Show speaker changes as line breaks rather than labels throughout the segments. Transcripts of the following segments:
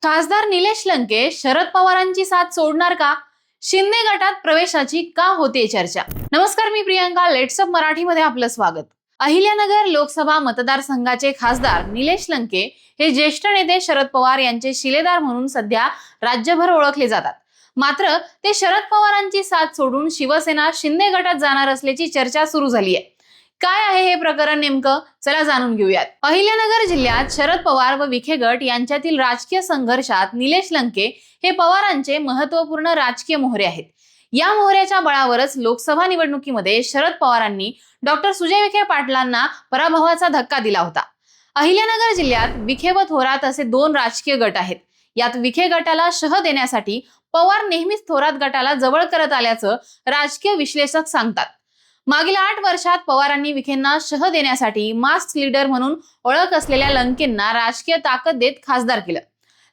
खासदार निलेश लंके शरद पवारांची साथ सोडणार का? शिंदे गटात प्रवेशाची का होते चर्चा? नमस्कार, मी प्रियंका. लेट्स अप मराठीमध्ये आपलं स्वागत. अहिल्यानगर लोकसभा मतदारसंघाचे खासदार निलेश लंके हे ज्येष्ठ नेते शरद पवार यांचे शिलेदार म्हणून सध्या राज्यभर ओळखले जातात. मात्र ते शरद पवारांची साथ सोडून शिवसेना शिंदे गटात जाणार असल्याची चर्चा सुरू झाली आहे. काय आहे हे प्रकरण नेमकं? चला जाणून घेऊयात. अहिल्यानगर जिल्ह्यात शरद पवार व विखे गट यांच्यातील राजकीय संघर्षात निलेश लंके हे पवारांचे महत्वपूर्ण राजकीय मोहरे आहेत. या मोहऱ्याच्या बळावरच लोकसभा निवडणुकीमध्ये शरद पवारांनी डॉक्टर सुजय विखे पाटलांना पराभवाचा धक्का दिला होता. अहिल्यानगर जिल्ह्यात विखे व थोरात असे दोन राजकीय गट आहेत. यात विखे गटाला शह देण्यासाठी पवार नेहमीच थोरात गटाला जवळ करत आल्याचं राजकीय विश्लेषक सांगतात. मागील 8 वर्षात पवारांनी विखेंना शह देण्यासाठी मास्क लीडर म्हणून ओळख असलेल्या लंकेंना राजकीय ताकद देत खासदार केलं.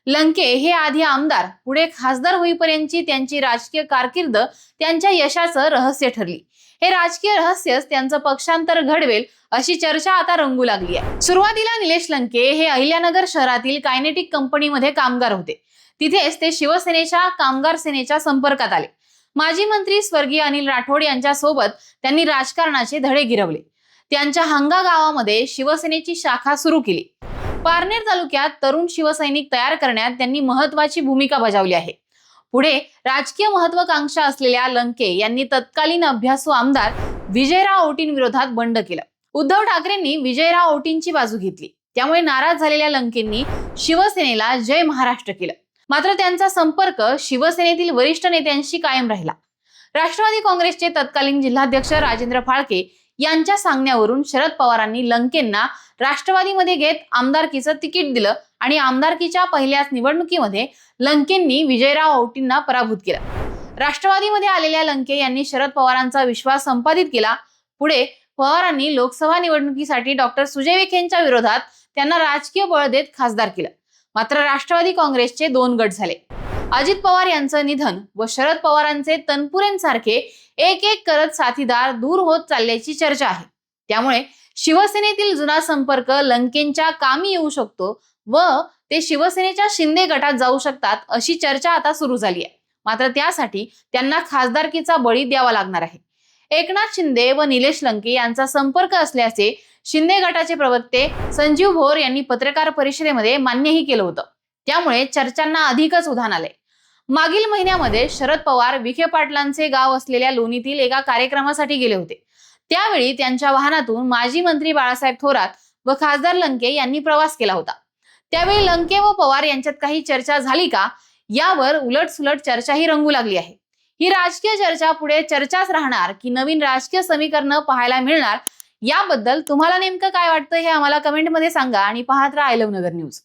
लंके हे आधी आमदार, पुढे खासदार होईपर्यंतची त्यांची राजकीय कारकीर्द त्यांच्या यशाचं रहस्य ठरली. हे राजकीय रहस्यच त्यांचं पक्षांतर घडवेल अशी चर्चा आता रंगू लागली आहे. सुरुवातीला निलेश लंके हे अहिल्यानगर शहरातील कायनेटिक कंपनीमध्ये कामगार होते. तिथेच ते शिवसेनेच्या कामगार सेनेच्या संपर्कात आले. माजी मंत्री स्वर्गीय अनिल राठोड यांच्या सोबत त्यांनी राजकारणाचे धडे गिरवले. त्यांच्या हंगा गावामध्ये शिवसेनेची शाखा सुरू केली. पारनेर तालुक्यात तरुण शिवसैनिक तयार करण्यात त्यांनी महत्वाची भूमिका बजावली आहे. पुढे राजकीय महत्वाकांक्षा असलेल्या लंके यांनी तत्कालीन अभ्यासू आमदार विजयराव औटींविरोधात बंड केलं. उद्धव ठाकरेंनी विजयराव औटींची बाजू घेतली. त्यामुळे नाराज झालेल्या लंकेंनी शिवसेनेला जय महाराष्ट्र केलं. मात्र त्यांचा संपर्क शिवसेनेतील वरिष्ठ नेत्यांशी कायम राहिला. राष्ट्रवादी काँग्रेसचे तत्कालीन जिल्हाध्यक्ष राजेंद्र फाळके यांच्या सांगण्यावरून शरद पवारांनी लंकेंना राष्ट्रवादीमध्ये घेत आमदारकीचं तिकीट दिलं आणि आमदारकीच्या पहिल्याच निवडणुकीमध्ये लंकेंनी विजयराव औटींना पराभूत केलं. राष्ट्रवादीमध्ये आलेल्या लंके यांनी शरद पवारांचा विश्वास संपादित केला. पुढे पवारांनी लोकसभा निवडणुकीसाठी डॉक्टर सुजय विखेंच्या विरोधात त्यांना राजकीय बळ देत खासदार केलं. मात्र राष्ट्रवादी काँग्रेसचे 2 गट झाले. अजित पवार यांचं निधन व शरद पवारांचे तनपुरेंसारखे एक एक करत साथीदार दूर होत चालल्याची चर्चा आहे. त्यामुळे शिवसेनेतील जुना संपर्क लंकेंच्या कामी येऊ शकतो व ते शिवसेनेच्या शिंदे गटात जाऊ शकतात अशी चर्चा आता सुरू झाली आहे. मात्र त्यासाठी त्यांना खासदारकीचा बळी द्यावा लागणार आहे. एकनाथ शिंदे व निलेश लंके यांचा संपर्क असल्याचे शिंदे गटाचे प्रवक्ते संजीव भोर यांनी पत्रकार परिषदेमध्ये मान्यही केलं होतं. त्यामुळे चर्चांना अधिकच उधाण आले. मागील महिन्यामध्ये शरद पवार विखे पाटलांचे गाव असलेल्या लोणीतील एका कार्यक्रमासाठी गेले होते. त्यावेळी त्यांच्या वाहनातून माजी मंत्री बाळासाहेब थोरात व खासदार लंके यांनी प्रवास केला होता. त्यावेळी लंके व पवार यांच्यात काही चर्चा झाली का, यावर उलटसुलट चर्चाही रंगू लागली आहे. ही राजकीय चर्चा पुढे चर्चाच राहणार की नवीन राजकीय समीकरण पाहायला मिळणार, याबद्दल तुम्हाला नेमकं काय वाटतं हे आम्हाला कमेंटमध्ये सांगा आणि पाहत राहा आय लव्ह नगर न्यूज.